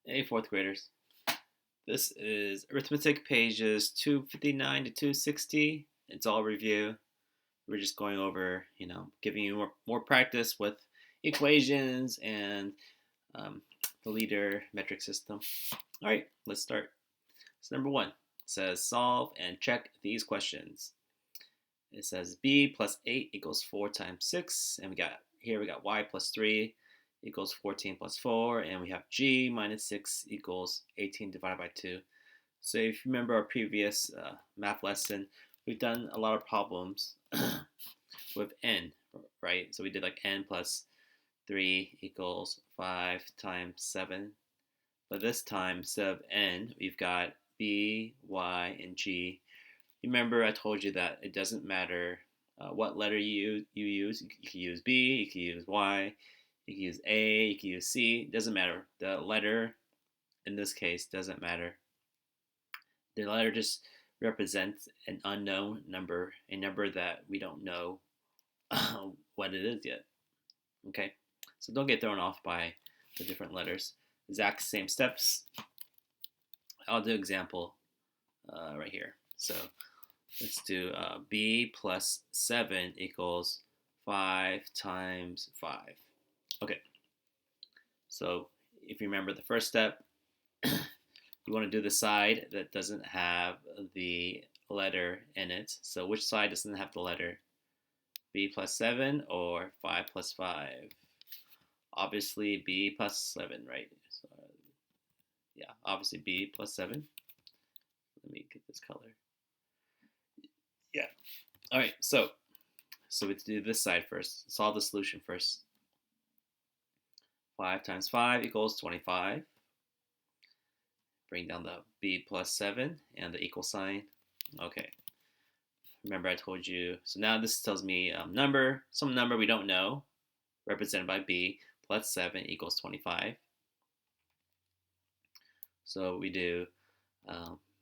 Hey, fourth graders. This is arithmetic pages 259 to 260. It's all review. We're just going over, giving you more practice with equations and um, the leader metric system. All right, let's start. So number one says solve and check these questions. It says b plus 8 equals 4 times 6, and we got y plus 3 equals 14 plus 4, and we have g minus 6 equals 18 divided by 2. So if you remember our previous math lesson, we've done a lot of problems with n, right? So we did like n plus 3 equals 5 times 7. But this time, instead of n, we've got b, y, and g. Remember I told you that it doesn't matter what letter you use. You can use b, you can use y, you can use a, you can use c. It doesn't matter. The letter in this case doesn't matter. The letter just represents an unknown number, a number that we don't know what it is yet. Okay, so don't get thrown off by the different letters. Exact same steps. I'll do example right here. So let's do b plus 7 equals 5 times 5. Okay, so if you remember the first step, you want to do the side that doesn't have the letter in it. So which side doesn't have the letter? B plus 7 or 5 plus 5? Obviously B plus 7, right? So, yeah, obviously B plus 7. Let me get this color. Yeah. All right, so we do this side first. Solve the solution first. 5 times 5 equals 25. Bring down the b plus 7 and the equal sign. Okay. Remember I told you, so now this tells me some number we don't know, represented by b, plus 7 equals 25. So we do,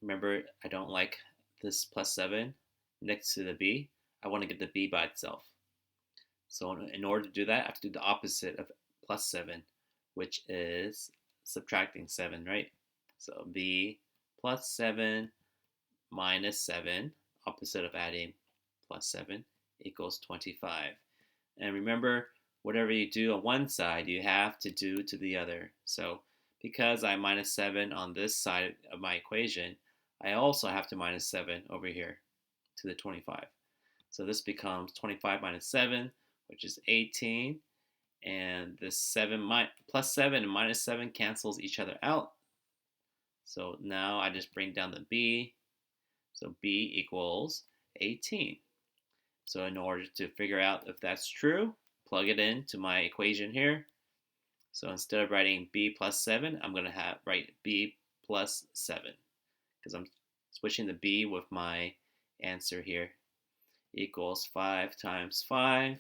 remember I don't like this plus 7 next to the b. I want to get the b by itself. So in order to do that, I have to do the opposite of plus 7, which is subtracting 7, right? So b plus 7 minus 7, opposite of adding plus 7, equals 25. And remember, whatever you do on one side, you have to do to the other. So because I minus 7 on this side of my equation, I also have to minus 7 over here to the 25. So this becomes 25 minus 7, which is 18. And this 7 plus 7 and minus 7 cancels each other out. So now I just bring down the b. So b equals 18. So in order to figure out if that's true, plug it into my equation here. So instead of writing b plus 7, I'm going to write b plus 7 because I'm switching the b with my answer here. Equals 5 times 5.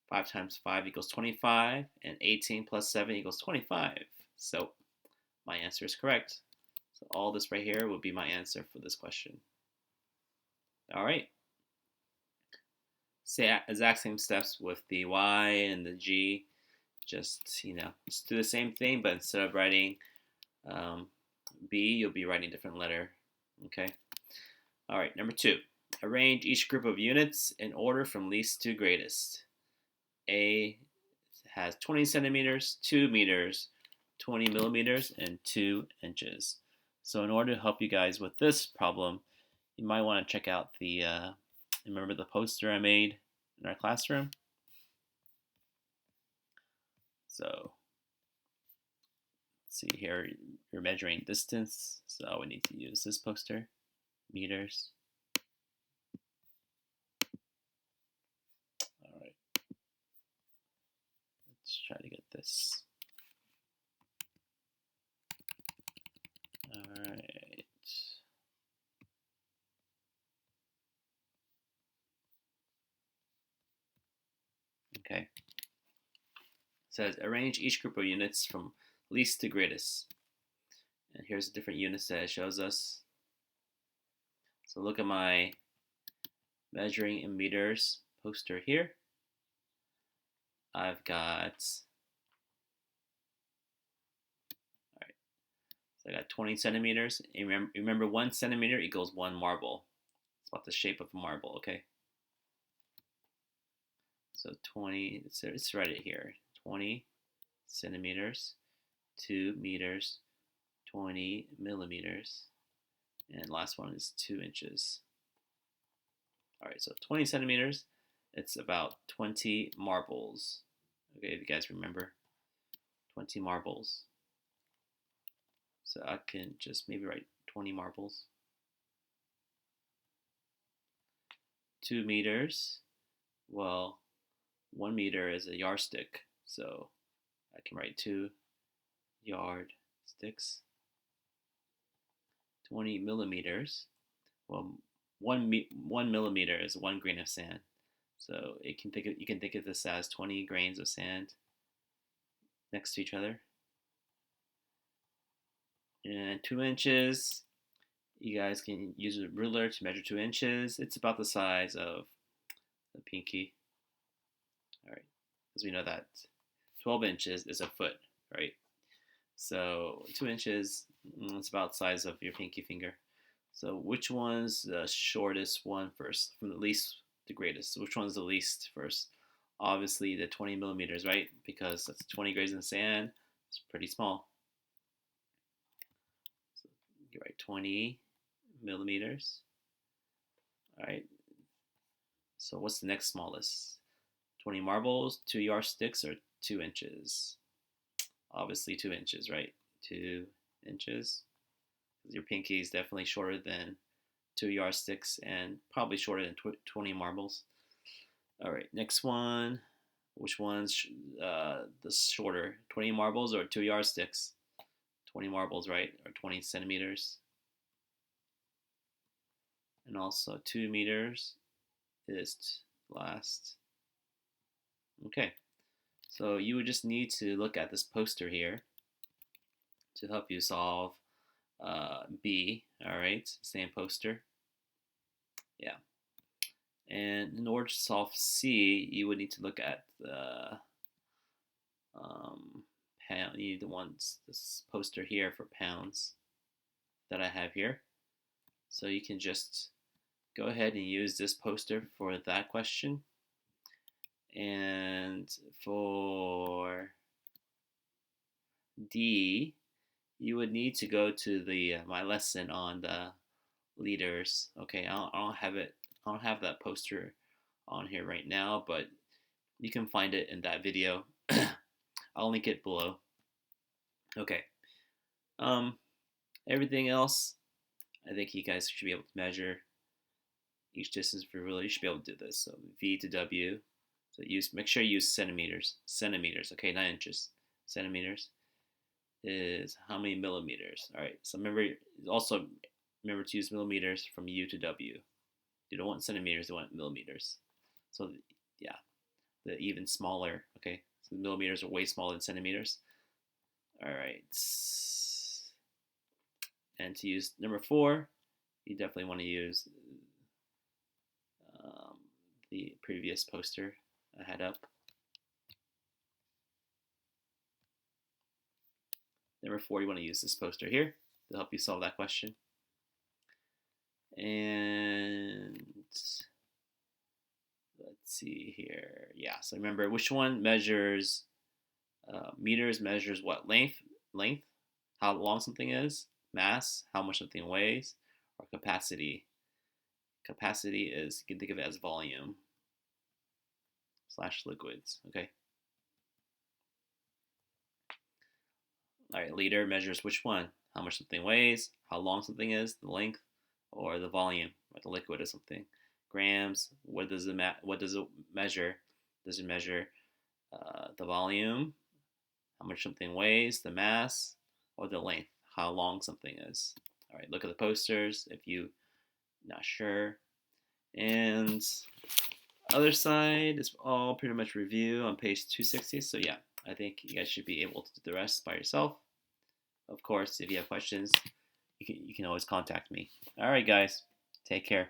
5 times 5 equals 25, and 18 plus 7 equals 25. So my answer is correct. So all this right here will be my answer for this question. All right. Exact same steps with the y and the g. Just do the same thing, but instead of writing b, you'll be writing a different letter. Okay. All right. Number 2. Arrange each group of units in order from least to greatest. A has 20 centimeters, 2 meters, 20 millimeters, and 2 inches. So in order to help you guys with this problem, you might want to check out remember the poster I made in our classroom? So let's see here, you're measuring distance, so we need to use this poster, meters. All right, let's try to get this. All right. Okay. It says arrange each group of units from least to greatest. And here's the different units that it shows us. So look at my measuring in meters poster here. I've got, all right, So I got 20 centimeters. And remember 1 centimeter equals 1 marble. It's about the shape of a marble, okay? So 20, let's write it here. 20 centimeters, 2 meters, 20 millimeters, and last one is 2 inches. All right, so 20 centimeters, it's about 20 marbles. Okay, if you guys remember, 20 marbles. So I can just maybe write 20 marbles. 2 meters, well, 1 meter is a yardstick, so I can write 2 yardsticks. 20 millimeters, well, 1 millimeter is 1 grain of sand. So you can think of this as 20 grains of sand next to each other. And 2 inches, you guys can use a ruler to measure 2 inches. It's about the size of the pinky. All right, because we know that 12 inches is a foot, right? So 2 inches, it's about the size of your pinky finger. So which one's the shortest one first, from the least to greatest? So which one's the least first? Obviously the 20 millimeters, right? Because that's 20 grains in sand. It's pretty small. So you write 20 millimeters. All right. So what's the next smallest? 20 marbles, 2 yardsticks, or 2 inches? Obviously 2 inches, right? 2 inches. Your pinky is definitely shorter than 2 yardsticks and probably shorter than 20 marbles. All right, next one. Which one's the shorter? 20 marbles or 2 yardsticks? 20 marbles, right? Or 20 centimeters. And also 2 meters is last. Okay, so you would just need to look at this poster here to help you solve B. All right, same poster. Yeah. And in order to solve C, you would need to look at the pound. You need the ones, this poster here for pounds that I have here. So you can just go ahead and use this poster for that question. And for D, you would need to go to the my lesson on the liters. Okay, I don't have it. I don't have that poster on here right now, but you can find it in that video. I'll link it below. Okay. Everything else, I think you guys should be able to measure each distance for ruler. You should be able to do this. So V to W. So make sure you use centimeters. Centimeters. Okay, not inches. Centimeters is how many millimeters? All right. So remember to use millimeters from U to W. You don't want centimeters. You want millimeters. So yeah, the even smaller. Okay, so millimeters are way smaller than centimeters. All right. And to use number 4, you definitely want to use the previous poster I had up. Number 4, you want to use this poster here to help you solve that question. And let's see here. Yeah, so remember which one measures, meters measures what? Length, how long something is, mass, how much something weighs, or capacity. Capacity is, you can think of it as volume / liquids, okay? All right, liter measures which one? How much something weighs, how long something is, the length, or the volume, or the liquid of something. Grams, what does it measure? Does it measure the volume, how much something weighs, the mass, or the length, how long something is? All right, look at the posters if you're not sure. And other side is all pretty much review on page 260. So yeah, I think you guys should be able to do the rest by yourself. Of course, if you have questions, you can always contact me. All right, guys, take care.